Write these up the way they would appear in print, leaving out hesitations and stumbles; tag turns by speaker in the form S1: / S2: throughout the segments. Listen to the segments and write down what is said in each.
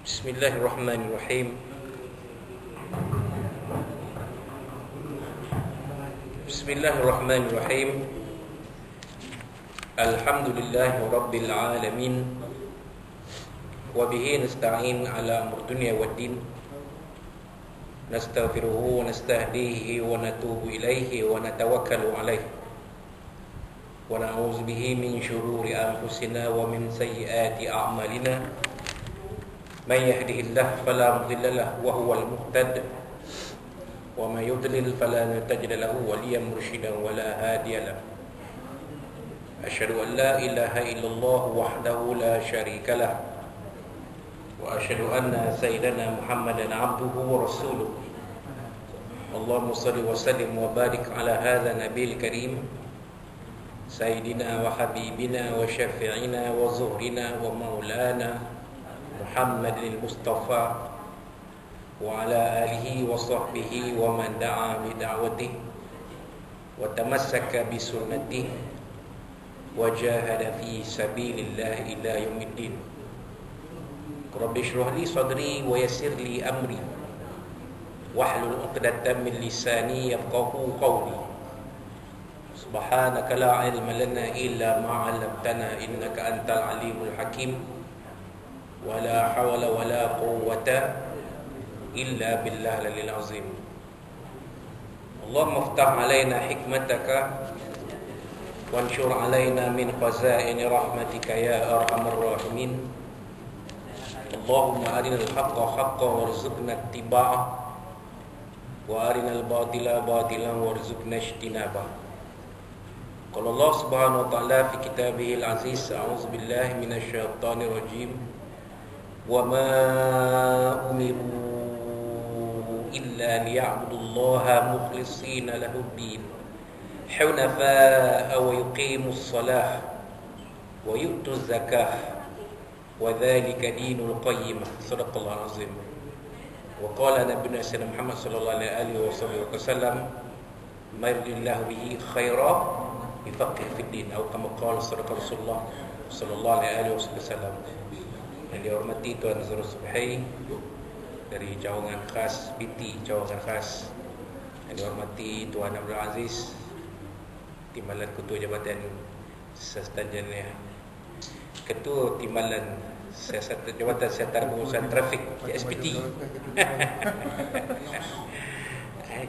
S1: Bismillahirrahmanirrahim. Bismillahirrahmanirrahim. Alhamdulillahi rabbil alamin. Wa bihi nasta'in ala amr dunya waddin. Nastaghfiruhu wa nastahdihi wa natubu ilaihi wa natawakkalu alaihi. Wa na'udzu bihi min shururi anfusina wa min sayyiati a'malina. Man yahdihillahu fala mudilla lahu wa huwal muhtad wa may yudlil fala tajida lahu waliyan murshidan wa la hadiya lahu. Asyhadu an la ilaha illallah wahdahu la syarika lah wa asyhadu anna sayyidana Muhammadan abduhu wa rasuluh. Allahumma shalli wa sallim wa barik ala hadha nabiyil karim sayyidina wa habibina wa syafi'ina wa zuhrina wa maulana Muhammad al-Mustafa wa ala alihi wa sahbihi wa man da'a bi da'watihi wa tamassaka bi sunnatihi wa jahada fi sabilillah ila yaumiddin. Rabbi shrah li sadri wa yassir li amri wahlul 'uqdatam min lisani yafqahu qawli. Subhanaka la ilma lana illa ma 'allamtana innaka antal alimul hakim. Wala hawla wala quwwata illa billah al-'aliyyil 'azim. Allahumma iftah 'alaina hikmataka wanshur 'alaina min khaza'ini rahmatika ya arhamar rahimin. Allahumma arinal haqqa haqqan warzuqna ittiba'ah wa arinal batila batilan warzuqna ijtinabah. Qala Allah subhanahu wa ta'ala fi kitabihil aziz, a'udzu billahi minasy syaithanir rajim. وَمَا أُمِرُوا إِلَّا لِيَعْبُدُوا اللَّهَ مُخْلِصِينَ لَهُ الدِّينَ حُنَفَاءَ وَيُقِيمُوا الصَّلَاةَ وَيُؤْتُوا الزَّكَاةَ وَذَلِكَ دِينُ الْقَيِّمَةِ. صدق الله العظيم. وقال نبينا سيدنا محمد صلى الله عليه وسلم ما يرد الله به خيرا يفقه في الدين أو كما قال صدق رسول الله صلى الله عليه وسلم. Yang dihormati Tuan Nazrul Subhi dari Cawangan Khas PT Cawangan Khas, yang dihormati Tuan Abdul Aziz Timbalan Ketua Jabatan Siasatan Ketua Timbalan Jabatan Siasatan Pengurusan Trafik JSPT.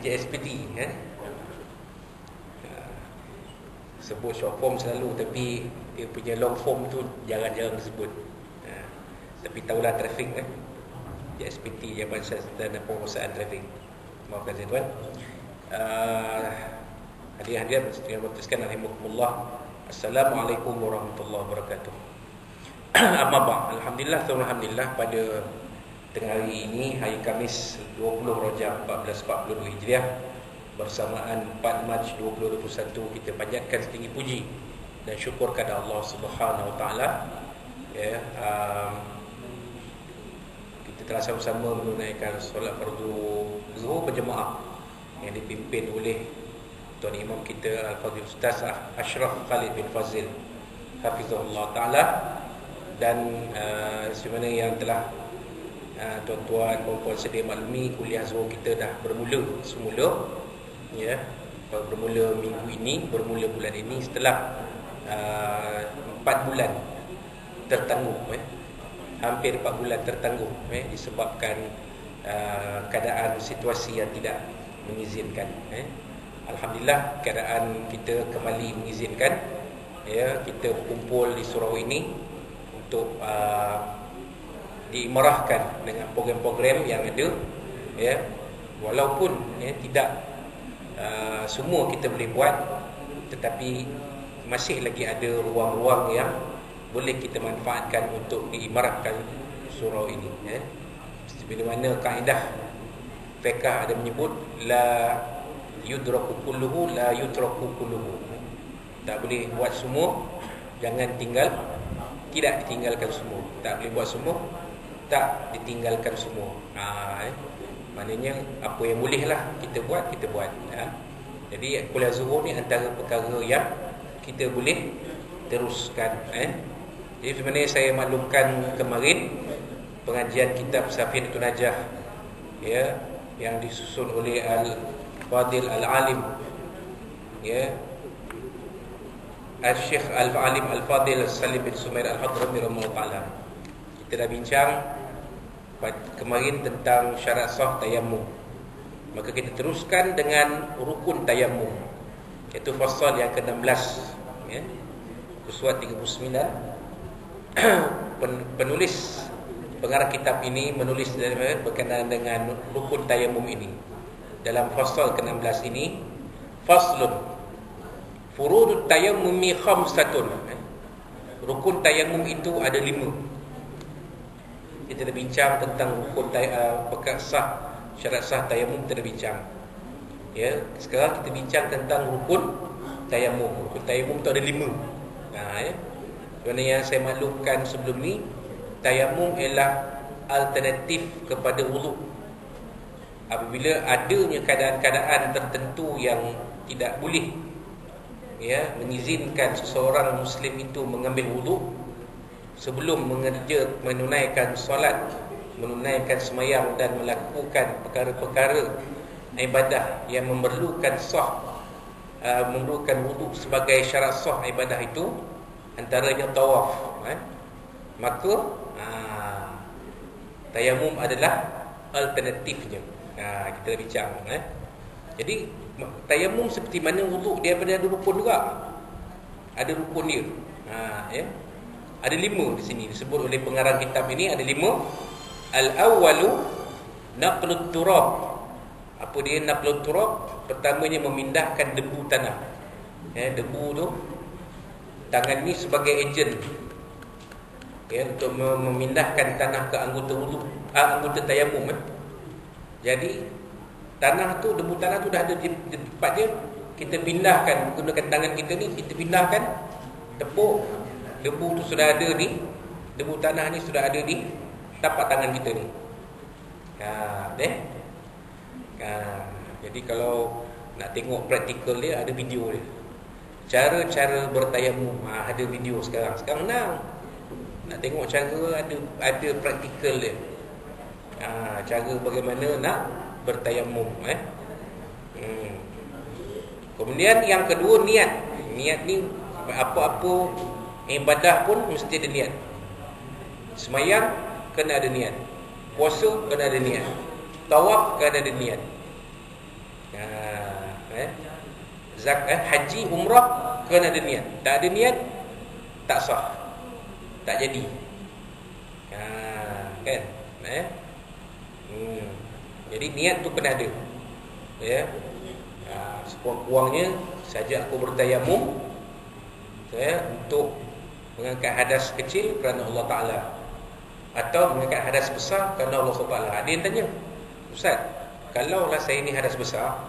S1: JSPT sebut short form selalu, tapi dia punya long form tu jarang-jarang disebut. Tapi tahulah trafik JSPT, Jabatan Siasatan dan Pengurusan Trafik. Maafkan saya tuan. Hadirin yang berteruskan rahimakumullah. Assalamualaikum warahmatullahi wabarakatuh. Amma ba'd. Alhamdulillah pada tengah hari ini, hari Khamis 20 Rajab 1442 Hijriah, bersamaan 4 Mac 2021, kita panjatkan setinggi puji dan syukur kepada Allah Subhanahu wa taala. Kita telah sama-sama menunaikan solat fardu zuhur berjemaah yang dipimpin oleh Tuan Imam kita Al-Fadhil Ustaz Ashraf Khalid bin Fazil hafizahullah taala, dan semana yang telah tuan-tuan puan-puan sedia maklumi, kuliah zuhur kita dah bermula semula, bermula minggu ini, bermula bulan ini setelah 4 bulan tertangguh, hampir 4 bulan tertangguh disebabkan keadaan situasi yang tidak mengizinkan. Alhamdulillah keadaan kita kembali mengizinkan, kita berkumpul di surau ini untuk diimarahkan dengan program-program yang ada, walaupun tidak semua kita boleh buat, tetapi masih lagi ada ruang-ruang yang boleh kita manfaatkan untuk diimarahkan surau ini. Seperti mana kaedah fiqh ada menyebut la yudraku kulluhu la yutraku kulluhu. Tak boleh buat semua, jangan tidak ditinggalkan semua. Tak boleh buat semua, tak ditinggalkan semua. Maknanya apa yang bolehlah kita buat, kita buat. Jadi kuliah zuhur ni antara perkara yang kita boleh teruskan. Jadi sebenarnya saya maklumkan kemarin, pengajian kitab Safinatun Najah, ya, yang disusun oleh Al-Fadil Al-Alim, ya, Al-Syekh Al-Alim Al-Fadil Salim bin Sumair Al-Hadrami rahimahullah ta'ala. Kita dah bincang kemarin tentang syarat sah tayammum. Maka kita teruskan dengan rukun tayammum, iaitu fasal yang ke-16, ya. Surat 39. Penulis pengarah kitab ini menulis berkenaan dengan rukun tayammum ini. Dalam fasal ke-16 ini, faslun furudut tayammumi khamsatun. Rukun tayammum itu ada 5. Kita dah bincang tentang rukun sah, syarat sah tayammum, kita dah bincang. Ya, sekarang kita bincang tentang rukun tayammum. Rukun tayammum itu ada 5. Ya. Kerana yang saya maklumkan sebelum ni, tayammum ialah alternatif kepada wuduk. Apabila adanya keadaan-keadaan tertentu yang tidak boleh, ya, mengizinkan seseorang Muslim itu mengambil wuduk sebelum menunaikan solat, menunaikan semayang dan melakukan perkara-perkara ibadah yang memerlukan memerlukan wuduk sebagai syarat sah ibadah itu, antaranya tawaf, maka tayammum adalah alternatifnya. Kita dah bincang. Jadi tayammum seperti mana wuduk, dia ada rukun juga. Ada rukun dia. Ya. Ada 5 di sini disebut oleh pengarang kitab ini, ada 5. Al-awwalu naqlut turab. Apa dia naqlut turab? Pertamanya memindahkan debu tanah. Ya, debu tu, tangan ni sebagai ejen, ya, untuk memindahkan tanah ke anggota wuduk, anggota tayammum. Jadi tanah tu, debu tanah tu dah ada di tempat dia, kita pindahkan menggunakan tangan kita ni, kita pindahkan, tepuk, debu tu sudah ada ni, debu tanah ni sudah ada di tapak tangan kita ni. Jadi kalau nak tengok praktikal dia, ada video dia, cara-cara bertayammum, ada video sekarang. Sekarang nak tengok cara, ada praktikal dia. Cara bagaimana nak bertayammum. Kemudian yang kedua, niat. Niat ni apa-apa ibadah pun mesti ada niat. Semayang kena ada niat, puasa kena ada niat, tawaf kena ada niat, zakat, haji, umrah kena ada niat. Tak ada niat, tak sah, tak jadi. Kan? Jadi niat tu kena ada. Ya. Sekurang-kurangnya saja aku bertayammum, ya, untuk mengangkat hadas kecil kerana Allah Ta'ala, atau mengangkat hadas besar kerana Allah Ta'ala. Ada yang tanya, Ustaz, kalaulah saya ni hadas besar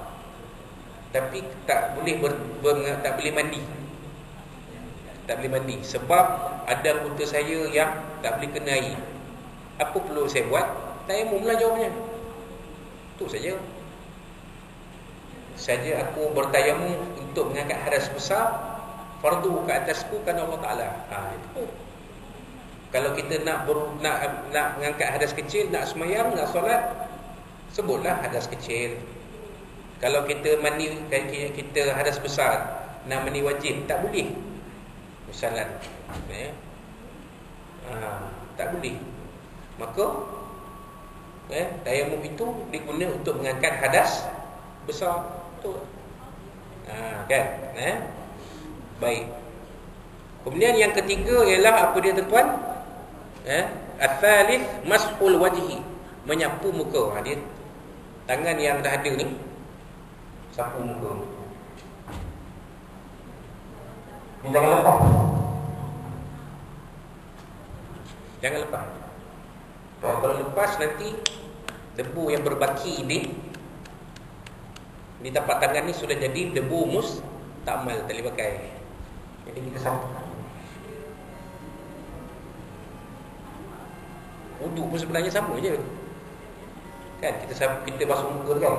S1: tapi tak boleh tak boleh mandi, tak boleh mandi sebab ada anggota saya yang tak boleh kena air, apa perlu saya buat? Tayammum lah jawabnya. Itu saja. Aku bertayammum untuk mengangkat hadas besar, fardu ke atasku kerana Allah Ta'ala. Itu. Kalau kita nak mengangkat hadas kecil, nak semayang, nak solat, sebutlah hadas kecil. Kalau kita mandi, kita hadas besar, nak mandi wajib, tak boleh. Misalnya, tak boleh. Maka tayammum itu digunakan untuk mengangkat hadas besar. Betul. Kan? Baik. Kemudian yang ketiga ialah apa dia, tuan-tuan? Al-thalith mashul wajhi, menyapu muka. Dia tangan yang dah ada ni, sapu muka. Jangan lepas. Jangan lepas. Kalau lepas nanti debu yang berbaki di tapak tangan ni sudah jadi debu mustakmal, tak boleh pakai. Jadi kita sapu. Wuduk pun sebenarnya sama je. Kan kita sapu, kita basuh muka kan.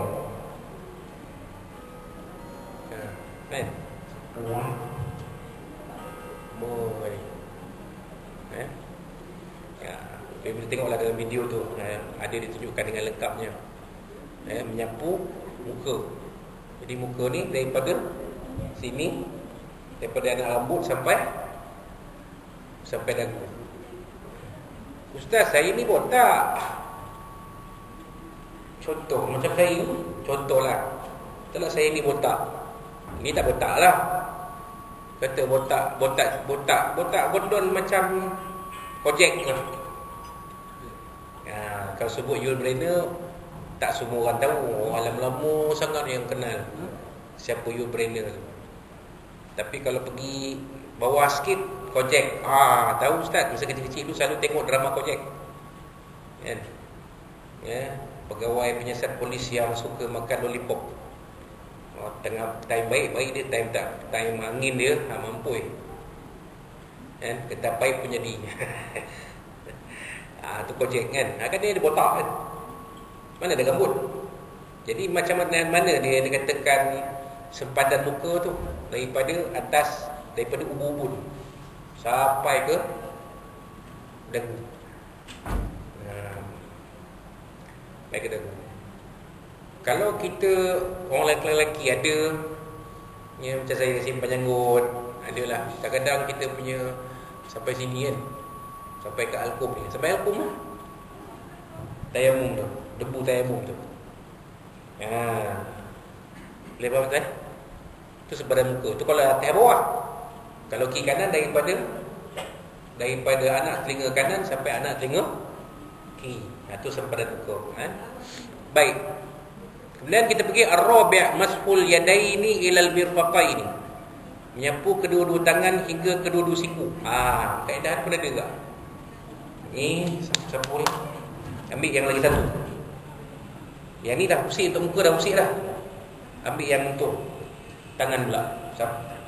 S1: Kan? Boleh. Bila tengoklah dalam video tu, ada ditunjukkan dengan lengkapnya. Menyapu muka. Jadi muka ni daripada sini, daripada anak rambut sampai dagu. Ustaz, saya ni botak. Contoh macam saya ni, contohlah. Kalau saya ni botak, ni tak botak lah. Kata botak gondon macam projek lah. Kalau sebut Yul Brenner, tak semua orang tahu. Orang lama-lama sangat yang kenal siapa Yul Brenner tu. Tapi kalau pergi bawah sikit, Kojek, tahu Ustaz, masa kecil-kecil tu selalu tengok drama Kojek, kan? Pegawai penyiasat polis yang suka makan lollipop. Tengah time baik dia, time angin dia mampui, kan? Kata baik penyedi. Tu Kojek, kan? Kan dia ada botak, kan? Mana ada rambut. Jadi macam mana dia katakan sempadan muka tu, daripada atas, daripada ubun-ubun sampai ke dagu. Sampai ke dagu. Kalau kita orang lelaki ada macam saya simpan janggut, adalah kadang-kadang kita punya sampai sini, kan, sampai ke alkum ni, sampai alkum lah, tayamum tu, debu tayamum tu. Boleh faham tak? Itu sepadan muka. Itu kalau atas bawah. Kalau kiri kanan, daripada anak telinga kanan sampai anak telinga kiri. Itu sepadan muka. Baik. Kemudian kita pergi ar-rabi' mashul yadaini ilal mirfaqaini. Menyapu kedua-dua tangan hingga kedua-dua siku. Kaedah pun ada tak? Ni sapu ni. Ambil yang lagi satu. Yang ni dah pusing untuk muka, dah pusing dah. Ambil yang untuk tangan pula.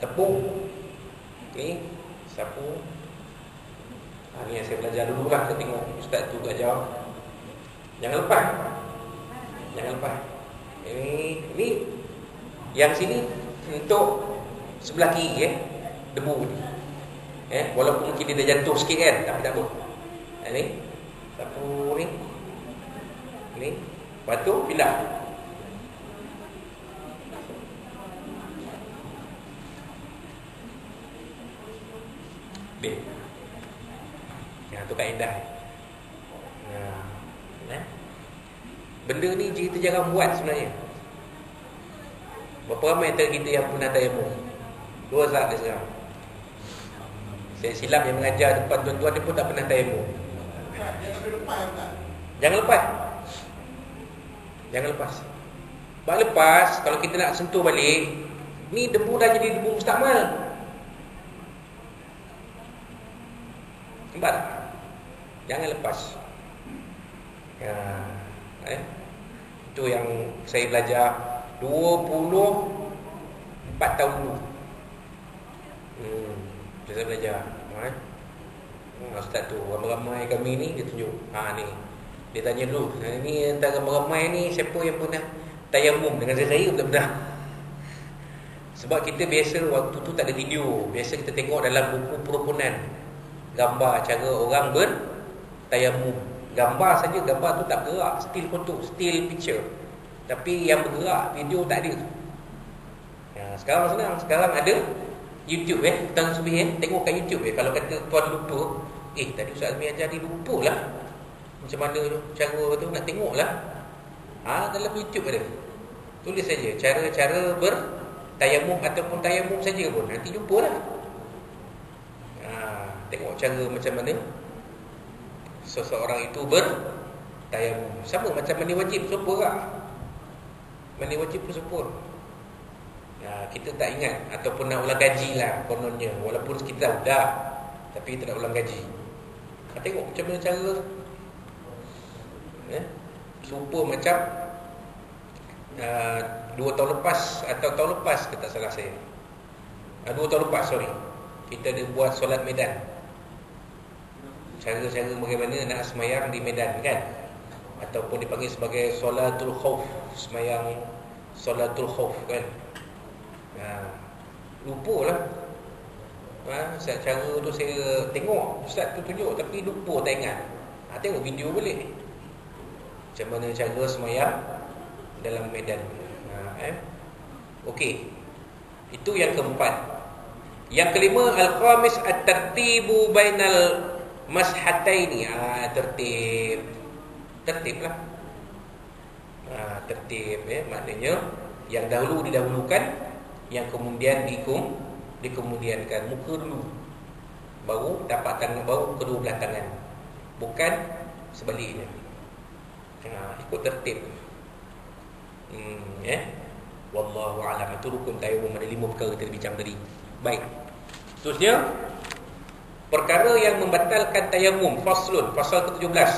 S1: Tepung. Ni sapu. Ni yang saya belajar dulu lah. Kita tengok ustaz tu ajar. Jangan lepas. Ini yang sini untuk sebelah kiri, debu ni. Walaupun mungkin dia dah jatuh sikit, kan, tapi tak apa. Ni sapu ni. Lepas tu pindah. Tu kaedah. Benda ni kita jarang buat sebenarnya. Berapa ramai antara kita yang pernah tayamum? Dua saat dia sekarang. Saya silap yang mengajar depan tuan-tuan dia pun tak pernah tayamum. Jangan lepas. Bak lepas, kalau kita nak sentuh balik, ni debu dah jadi debu mustakmal. Nampak tak? Jangan lepas. Itu yang saya belajar 24 tahun dulu. Saya belajar. Ustaz tu, ramai-ramai kami ni, dia tunjuk. Ni. Dia tanya dulu, ni antara ramai ni siapa yang pernah tayamum dengan saya tak pernah. Sebab kita biasa waktu tu tak ada video. Biasa kita tengok dalam buku perukunan, gambar cara orang bertayamum. Gambar saja, gambar tu tak bergerak, still foto, still picture. Tapi yang bergerak, video tak ada. Sekarang senang, sekarang ada YouTube, Tuan Subhi, tengok kat YouTube. Kalau kata tuan lupa, tadi Ustaz Azmi ajar ni, lupalah macam mana cara tu, nak tengoklah. Dalam YouTube ada. Tulis saja cara-cara bertayamum ataupun tayamum saja pun, nanti jumpalah. Tengok cara macam mana seseorang itu bertayamum. Sama macam mandi wajib serupa lah. Mandi wajib pun serupa. Kita tak ingat ataupun nak ulang gaji lah kononnya. Walaupun kita dah, tapi kita nak ulang gaji. Tengok macam mana cara. Serupa macam 2 tahun lepas atau tahun lepas, ke tak salah saya, 2 tahun lepas, sorry, kita ada buat solat Medan. Cara-cara bagaimana nak semayang di Medan, kan? Ataupun dipanggil sebagai solatul khauf, semayang solatul khauf, kan? Lupa lah. Cara tu saya tengok Ustaz tu tunjuk, tapi lupa, tak ingat. Tengok video boleh. Macam mana cara semayang dalam medan. Okey. Itu yang keempat. Yang kelima, al-khamis at-tartibu bainal mashataini. Tertib lah. Tertib maknanya yang dahulu didahulukan, yang kemudian dikemudiankan. Muka dulu, baru tapak tangan, baru kedua belah tangan. Bukan sebaliknya. Ikut tertib. Wallahu a'lam. Itu rukun tayamum, ada 5 perkara kita bincang tadi. Baik. Seterusnya, perkara yang membatalkan tayamum. Faslun, pasal ke-17.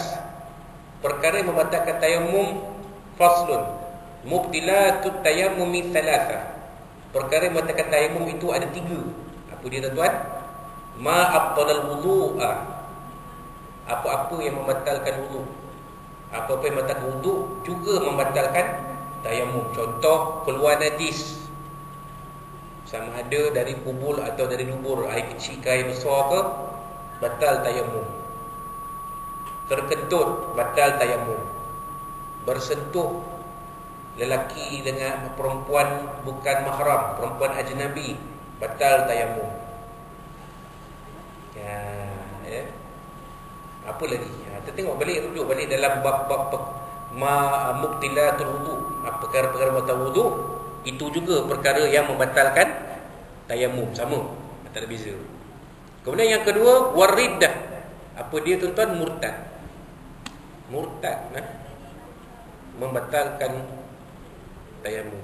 S1: Perkara yang membatalkan tayamum. Faslun, mubtilatut tayammumi thalatha. Perkara yang membatalkan tayamum itu ada 3. Apa dia tuan-tuan? Ma abtalal wudu'a. Apa-apa yang membatalkan wudu. Apa-apa yang membatalkan wudu juga membatalkan tayamum. Contoh, keluar najis, sama ada dari kubul atau dari dubur, air kecil ke air besar ke, batal tayamum. Terkentut, batal tayamum. Bersentuh lelaki dengan perempuan bukan mahram, perempuan ajnabi, batal tayamum. Apa lagi? Kita tengok balik, rujuk balik dalam bab-bab mubtilatul wudu. Perkara-perkara batal wudu itu juga perkara yang membatalkan tayamum, sama, tak ada beza. Kemudian yang kedua, wariddah. Apa dia tuan-tuan? Murtad. Murtad membatalkan tayamum.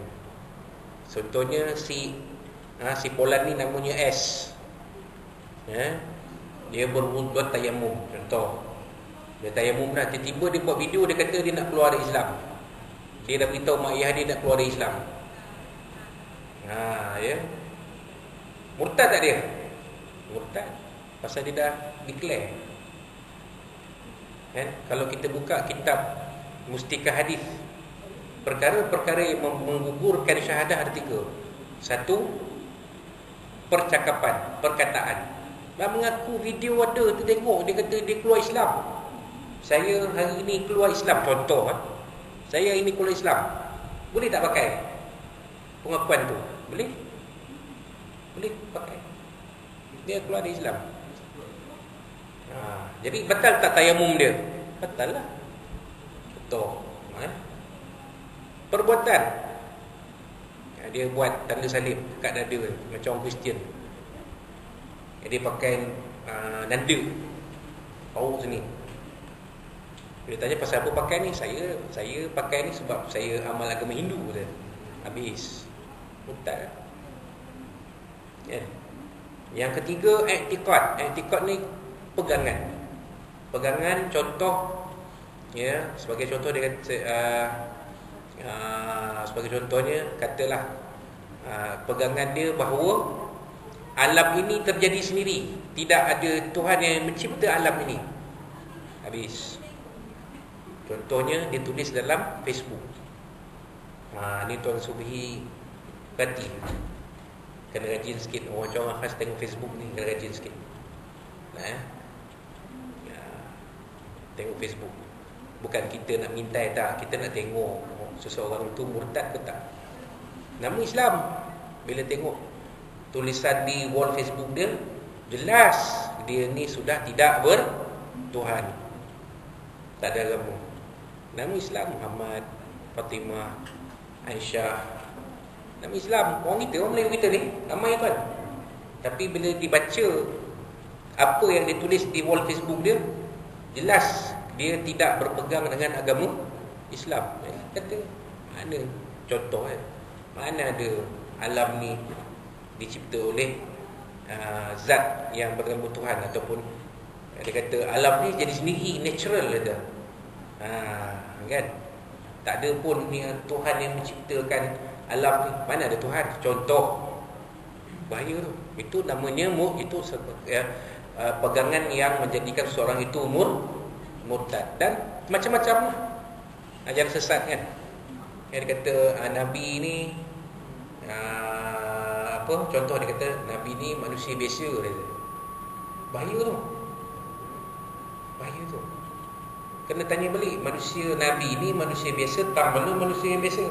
S1: Contohnya si Polan ni namanya S. Dia berwudu tayamum. Contoh, dia tayamum dah, tiba-tiba dia buat video, dia kata dia nak keluar dari Islam. Dia dah beritahu mak ayah dia nak keluar dari Islam. Murtad tak dia? Murtad. Pasal dia dah declare. Kalau kita buka kitab Mustika Hadis, perkara-perkara yang menggugurkan syahadah ada 3. 1, percakapan, perkataan. Dah mengaku video ada, tu tengok, dia kata dia keluar Islam. Saya hari ini keluar Islam, contoh. Saya hari ini keluar Islam. Boleh tak pakai pengakuan tu? Boleh? Boleh pakai. Dia keluar dari Islam. Jadi batal tak tayamum dia? Batal lah. Betul. Perbuatan, dia buat tanda salib kat dada macam orang Kristian. Dia pakai nanda bau sini. Dia tanya pasal apa pakai ni? Saya pakai ni sebab saya amal agama Hindu dia. Habis. Murtad. Yang ketiga, i'tiqad. I'tiqad ni pegangan. Pegangan, contoh, sebagai contoh dia kata, sebagai contohnya, katalah pegangan dia bahawa alam ini terjadi sendiri, tidak ada Tuhan yang mencipta alam ini. Habis. Contohnya dia tulis dalam Facebook. Ni Tuan Subhi perhati, kena rajin sikit. Orang khas tengok Facebook ni, kena rajin sikit. Tengok Facebook. Bukan kita nak minta tak, kita nak tengok seseorang tu murtad ke tak. Nama Islam. Bila tengok tulisan di wall Facebook dia, jelas dia ni sudah tidak bertuhan, tak ada agama. Nama Islam, Muhammad, Fatimah, Aisyah. Nama Islam, orang Melayu kita ni ramai tuan. Tapi bila dibaca apa yang ditulis di wall Facebook dia, jelas dia tidak berpegang dengan agama Islam. Kata, mana contoh mana ada alam ni dicipta oleh zat yang bernama Tuhan, ataupun dia kata alam ni jadi sendiri, natural kata. Kan? Tak ada pun ni Tuhan yang menciptakan alam ni. Mana ada Tuhan? Contoh. Bahaya tu. Itu namanya itu pegangan yang menjadikan seorang itu murtad. Dan macam-macam ajaran sesat kan. Yang dia kata Nabi ni contoh dia kata Nabi ni manusia biasa dia. Bahaya tu. Bahaya tu. Kena tanya balik, manusia Nabi ni manusia biasa, tang mana manusia yang biasa?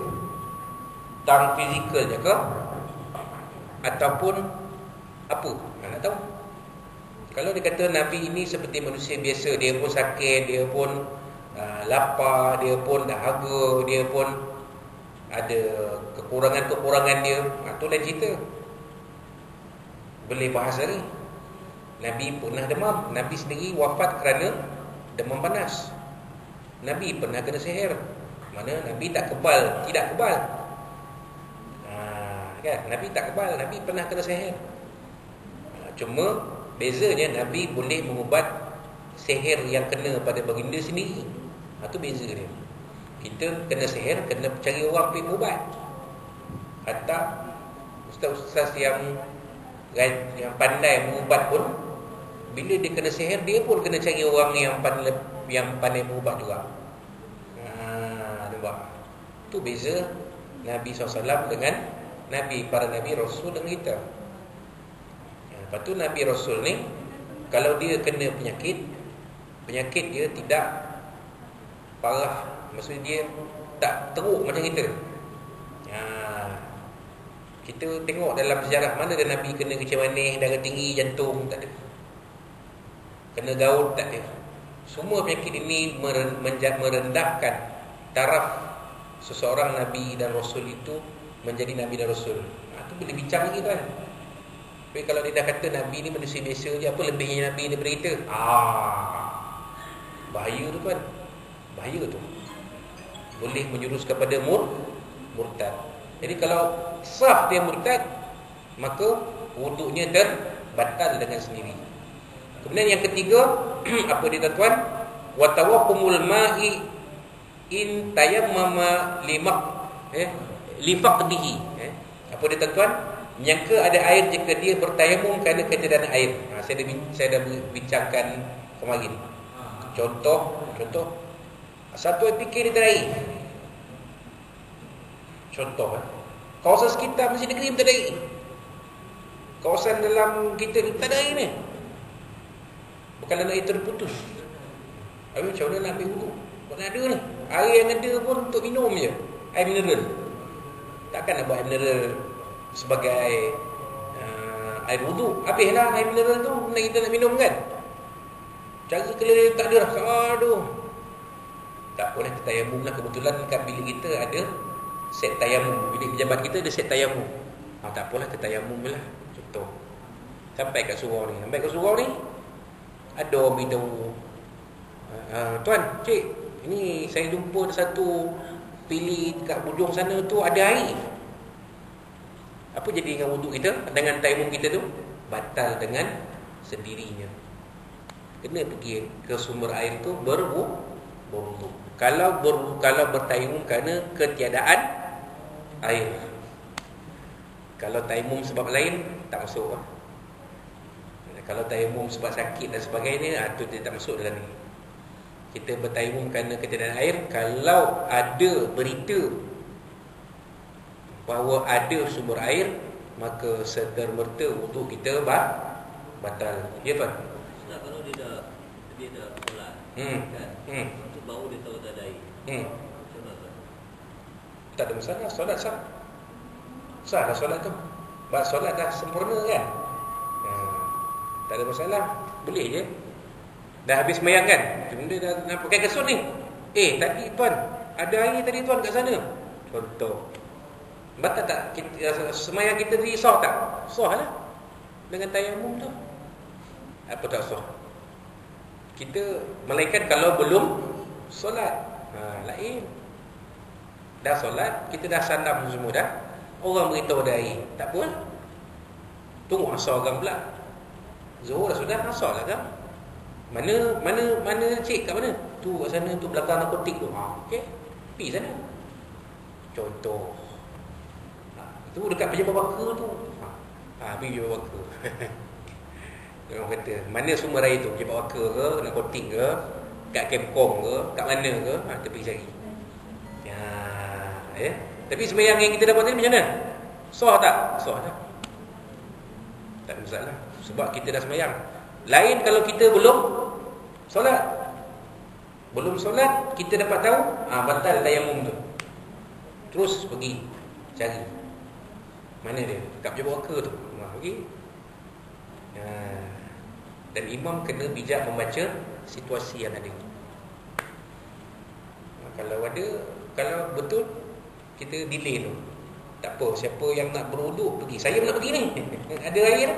S1: Tang fizikal je ke? Ataupun apa? Nak tahu. Kalau dia kata Nabi ini seperti manusia biasa, dia pun sakit, dia pun lapar, dia pun dahaga, dia pun ada kekurangan-kekurangan dia, tu lain cerita. Boleh bahas lagi. Nabi pernah demam, Nabi sendiri wafat kerana demam panas. Nabi pernah kena sihir. Mana Nabi tak kebal, tidak kebal. Kan? Nabi tak kebal, Nabi pernah kena sihir. Cuma bezanya Nabi boleh mengubat sihir yang kena pada baginda sendiri. Itu beza dia. Kita kena sihir, kena cari orang pergi ubat. Hatta ustaz-ustaz yang pandai mengubat pun, bila dia kena sihir, dia pun kena cari orang yang pandai mengubat juga. Nampak? Itu beza Nabi SAW dengan para Nabi Rasul dengan kita. Lepas tu Nabi Rasul ni, kalau dia kena penyakit dia tidak parah. Maksudnya dia tak teruk macam kita. Kita tengok dalam sejarah, mana ada Nabi kena kecil manis, darah tinggi, jantung, tak ada. Kena gaut, tak ada. Semua penyakit ini merendahkan taraf seseorang Nabi dan Rasul itu menjadi Nabi dan Rasul. Itu boleh bincang lagi kan. Tapi kalau dia dah kata Nabi ni manusia biasa je, apa lebihnya Nabi daripada kita? Bahaya tu kan. Bahaya tu. Boleh menjurus kepada murtad. Jadi kalau sah dia murtad, maka wuduknya terbatal dengan sendiri. Kemudian yang ketiga, apa dia tuan-tuan? Wa tawahumul ma'i in tayammama lifaqdihi. Apa dia tuan-tuan? Menyangka ada air jika dia bertayamum kerana ketiadaan air. Saya dah bincangkan kemarin. Contoh satu fikir dia tak ada air. Contoh, kawasan sekitar Masjid Negeri tak ada air. Kawasan dalam kita ni tak ada air ni. Bukan air terputus. Habis macam mana nak ambil wudu? Mana ada ni? Air yang ada pun untuk minum je. Air mineral. Takkan nak buat air mineral sebagai air wudu. Habislah air mineral tu kita nak minum kan. Cara keliling tak ada dah. Aduh. Tak boleh tayamum lah. Kebetulan kat bilik kita ada set tayamum. Bilik pejabat kita ada set tayamum. Tak apalah, tayamum je lah. Contoh. Sampai kat surau ni. Ada orang beritahu, tuan, cik, ini saya jumpa satu pilih kat hujung sana tu ada air. Apa jadi dengan wuduk kita? Dengan tayamum kita tu? Batal dengan sendirinya. Kena pergi ke sumber air tu berwuduk. Kalau bertayamum kerana ketiadaan air. Kalau tayamum sebab lain, tak masuk lah. Kalau tayamum sebab sakit dan sebagainya, itu dia tak masuk dalam ni. Kita bertayamum kerana ketiadaan air. Kalau ada berita bahawa ada sumber air, maka serta-merta wuduk kita batal. Ya Pak?
S2: Kalau dia dah solat, kan? Tu baru dia tahu tak ada air.
S1: Tak ada masalah, solat sah. Sah dah solat tu. Sebab solat dah sempurna kan? Tak ada masalah, boleh je. Dah habis sembahyang kan? Dia dah nak pakai kasut ni. Tadi tuan, ada air tadi tuan kat sana. Contoh. Batal tak sembahyang kita tadi sah tak? Sah lah. Dengan tayamum tu. Apa tak sah? Kita melainkan kalau belum solat. Lain. Dah solat, kita dah salam semua dah. Orang beritahu ada air. Tak apa. Tunggu asar orang pula. Zuhur dah sudah, asal lah kan? Mana cik kat mana? Tu kat sana, tu belakang narkotik tu. Okey. Pergi sana. Contoh. Tu dekat pejabat baka tu. Pergi pejabat baka. Orang kata, mana sumber air tu? Pejabat baka ke, narkotik ke, kat Kemkom ke, kat mana ke? Kita pergi cari. Tapi sembahyang yang kita dapat ni macam mana? Sah tak? Sah tak? Tak ada masalah. Sebab kita dah sembahyang. Lain kalau kita belum solat. Belum solat kita dapat tahu batal tayamum tu. Terus pergi cari mana dia, kat Jabaka tu. Pergi. Dan imam kena bijak membaca situasi yang ada. Kalau betul kita delay tu. Tak apa, siapa yang nak berwuduk pergi. Saya pun nak pergi ni. Ada air.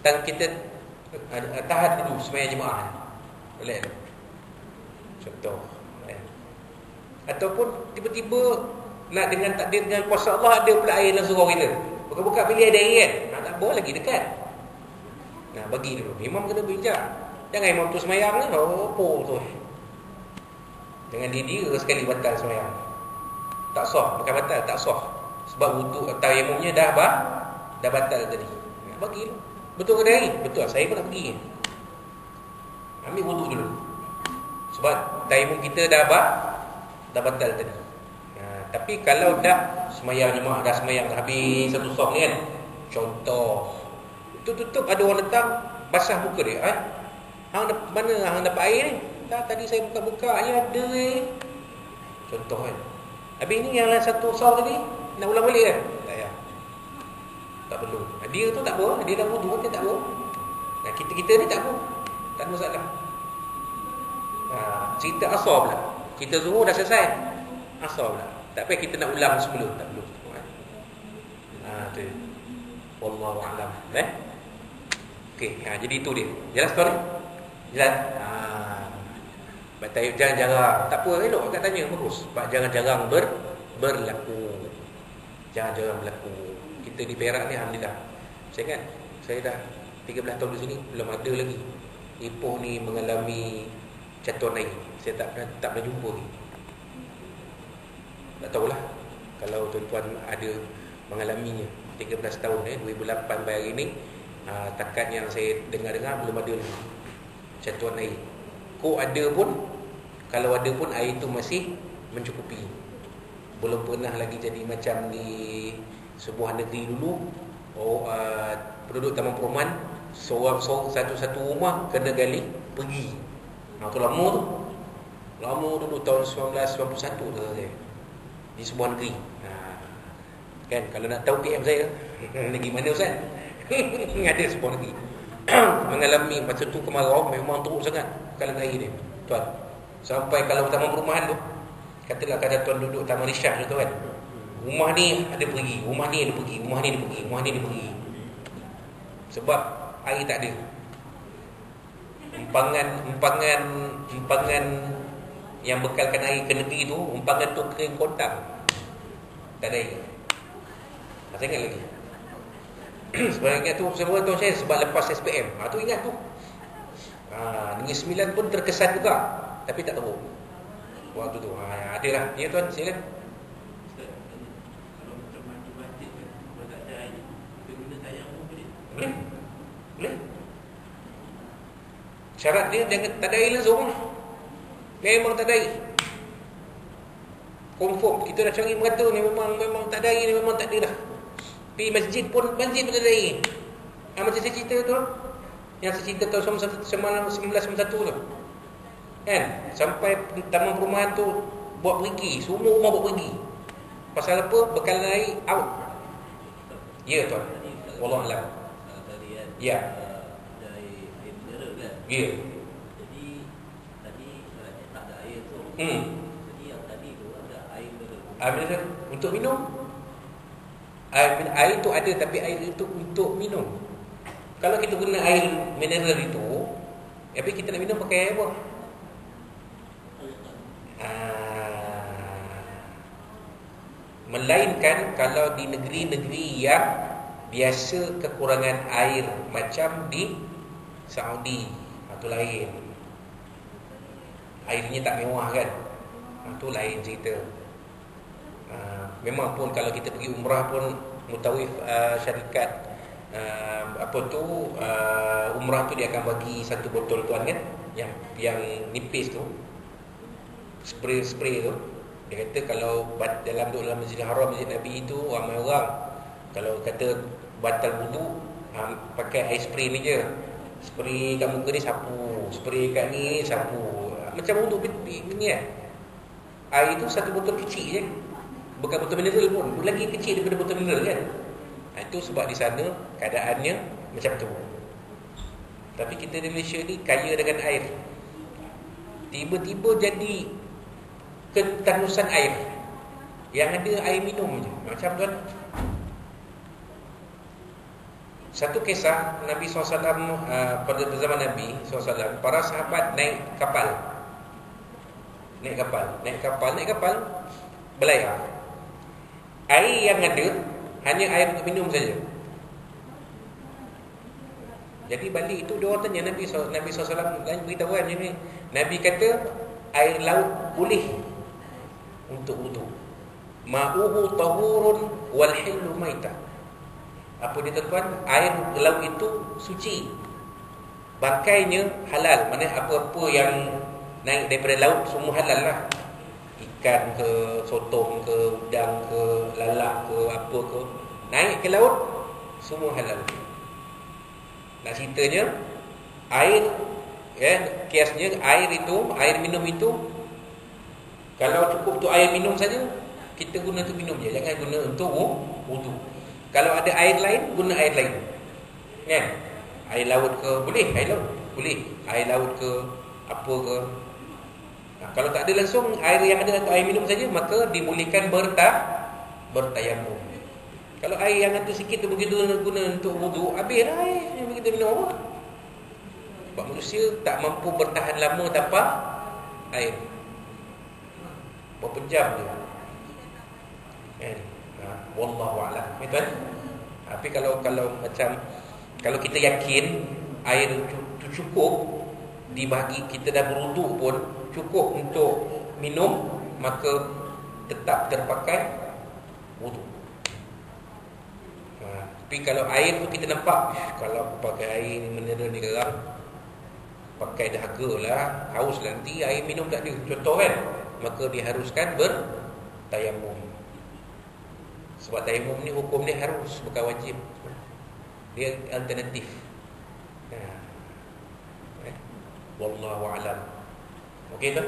S1: Kita tahan dulu sembahyang jemaah. Boleh tak? Contoh. Ataupun tiba-tiba nak dengan takdir dengan kuasa Allah ada pula air dalam surau kita. Buka-buka pilih ada air kan. Tak boleh lagi dekat. Bagi dulu. Imam kena bijak. Jangan imam tu sembahyang ni. Tu. Jangan dia sekali batal sembahyang. Tak sah, bukan batal, tak sah. Sebab wuduk tayamumnya dah batal tadi. Bagi dulu. Betul ke dari? Betul. Saya pun nak pergi. Ambil wuduk dulu. Sebab tayamum kita dah batal tadi. Tapi kalau dah sembahyang jemaah, dah sembahyang habis satu sah ni kan. Contoh. Tutup ada orang datang basah muka dia. Mana hang dapat air ni? Tadi saya buka-buka ya ada Contoh kan. Habis ni yang lain satu sah tadi nak ulang balik kan? Tak payah. Tak perlu. Dia tu tak apa, dia dah wudu dia tak apa. Kita ni tak apa. Tak ada masalah. Cerita asar pula. Kita zuhur dah selesai. Asar pula. Tak payah kita nak ulang sebelum, tak perlu. Tu. Wallahu a'lam. Okey, jadi itu dia. Jelas tuan? Jelas? Batal jarang-jarang. Tak apa, elok agak tanya bagus. Sebab jarang-jarang berlaku. Jarang-jarang berlaku. Kita di Perak ni alhamdulillah. Saya ingat saya dah 13 tahun di sini belum ada lagi Ipoh ni mengalami jatuh naik. Saya tak pernah jumpa ni. Tak tahulah kalau tuan-tuan ada mengalaminya. 13 tahun 2008 bayar ini takat yang saya dengar-dengar belum ada lagi jatuh naik. Kok ada pun, kalau ada pun air itu masih mencukupi. Belum pernah lagi jadi macam di sebuah negeri dulu. Penduduk Taman Perumahan seorang satu rumah kena gali pergi. Tu lama tu. Lama dulu tahun 1991 tu saya. Di sebuah negeri. Kan kalau nak tahu PM saya negeri mana Ustaz? Ada sebuah negeri mengalami masa tu kemarau memang teruk sangat kalan air dia. Tuan. Sampai kalau taman perumahan tu katalah kada tuan duduk Taman Rissyah tu kan. Rumah ni ada pergi, rumah ni ada pergi, rumah ni ada pergi, rumah ni ada pergi. Sebab air tak ada. Empangan yang bekalkan air ke negeri tu, empangan tu kering kontang. Tak ada air. Saya ingat lagi. Sebab ingat tu saya sebab lepas SPM. Tu ingat tu. Negeri Sembilan pun terkesan juga, tapi tak tahu. Waktu tu adalah. Ya tuan, silakan.
S2: Kalau macam masjid kan, kalau tak ada air, kita guna tayamum boleh?
S1: Boleh. Syarat dia jangan tak ada air langsung. Memang tak ada air. Confirm kita dah cari merata ni memang tak ada air ni, memang tak ada dah. Pergi masjid pun tak ada air. Macam saya cerita tu, yang saya cerita tahun 1991 tu. Kan? Sampai taman perumahan tu buat pergi, semua rumah buat pergi. Pasal apa? Bekalan air out. Ya tuan. Wallahu a'lam.
S2: Tadi kan.
S1: Ya.
S2: Dari air mineral kan.
S1: Ya.
S2: Jadi tadi tak ada air tu. Jadi yang tadi tu ada air mineral.
S1: Air mineral untuk minum. Air itu ada, tapi air itu untuk minum. Kalau kita guna air mineral itu, tapi kita nak minum pakai air apa? Melainkan kalau di negeri-negeri yang biasa kekurangan air, macam di Saudi, itu lain. Airnya tak mewah kan, itu lain cerita. Memang pun kalau kita pergi umrah pun mutawif syarikat umrah tu dia akan bagi satu botol tuan kan, yang nipis tu, spray tu. Dia kata kalau dalam Masjidil Haram, Masjid Nabi itu ramai orang, kalau kata batal wudu, pakai air spray ni je. Spray kat muka ni sapu, spray kat ni sapu. macam untuk ini kan. Air itu satu botol kecil je. Bukan botol mineral pun, lagi kecil daripada botol mineral kan. Itu sebab di sana keadaannya macam tu. Tapi kita di Malaysia ni kaya dengan air. Tiba-tiba jadi ketanusan air. Yang ada air minum je. Macam tuan. Satu kisah Nabi SAW pada zaman Nabi SAW, para sahabat naik kapal. Naik kapal berlayar. Air yang ada hanya air untuk minum saja. Jadi balik itu dia orang tanya Nabi SAW beritahu kan ni. Nabi kata air laut boleh untuk wudu. Ma'uhu tahurun wal hillu maitah. Apa dia tuan? Air laut itu suci. Bangkainya halal. Maknanya apa-apa yang naik daripada laut semua halal lah. Ikan ke, sotong ke, udang ke, lalak ke, apa ke, naik ke laut semua halal. Nak ceritanya air, kiasnya air itu, air minum itu, kalau cukup untuk air minum saja, kita guna untuk minum je, jangan guna untuk wudu. Kalau ada air lain, guna air lain. Kan? Air laut ke, boleh, air laut boleh, air laut ke, apa ke. Kalau tak ada langsung air yang ada untuk air minum saja, maka dibolehkan bertayamum. Kalau air yang ada sikit tu begitu guna untuk wudu, habislah air yang begitu minum apa? Sebab manusia tak mampu bertahan lama tanpa air. Berapa jam je. Wallahu a'lam. Betul? Tapi kalau macam kalau kita yakin air tu cukup, dibagi kita dah berwuduk pun cukup untuk minum, maka tetap terpakai wudu. Tapi kalau air tu kita nampak, kalau pakai air mineral ni garang, pakai dahagalah, haus nanti air minum tak ada, contoh kan, maka diharuskan bertayamum. Sebab tayamum ni hukum dia harus, bukan wajib. Dia alternatif. Wallahu a'lam. Okey tak?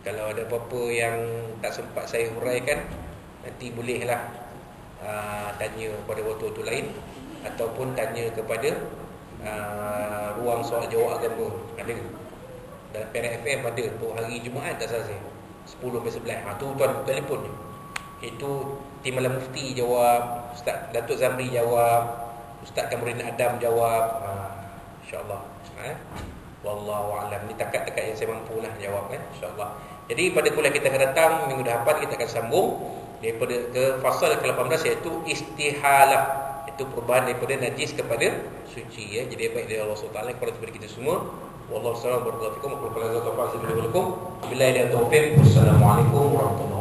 S1: Kalau ada apa-apa yang tak sempat saya huraikan, nanti bolehlah tanya pada waktu-waktu lain, ataupun tanya kepada ruang soal jawab agama. Ada dalam Perak FM ada untuk hari Jumaat tak salah saya, 10-11. Tu tuan telefon je. Itu Timbalan Mufti jawab, Ustaz Datuk Zamri jawab, Ustaz Kamruddin Adam jawab. InsyaAllah. Wallahu a'lam. Ni takat-takat yang saya mampu lah jawab kan, insyaAllah. Jadi pada kuliah kita akan datang minggu depan, kita akan sambung daripada ke fasal ke-18, iaitu istihalah. Itu perubahan daripada najis kepada suci ya. Jadi baik dari Allah SWT kepada kita semua. Wallahu a'lam. Barakallahu fikum. Assalamualaikum warahmatullahi wabarakatuh.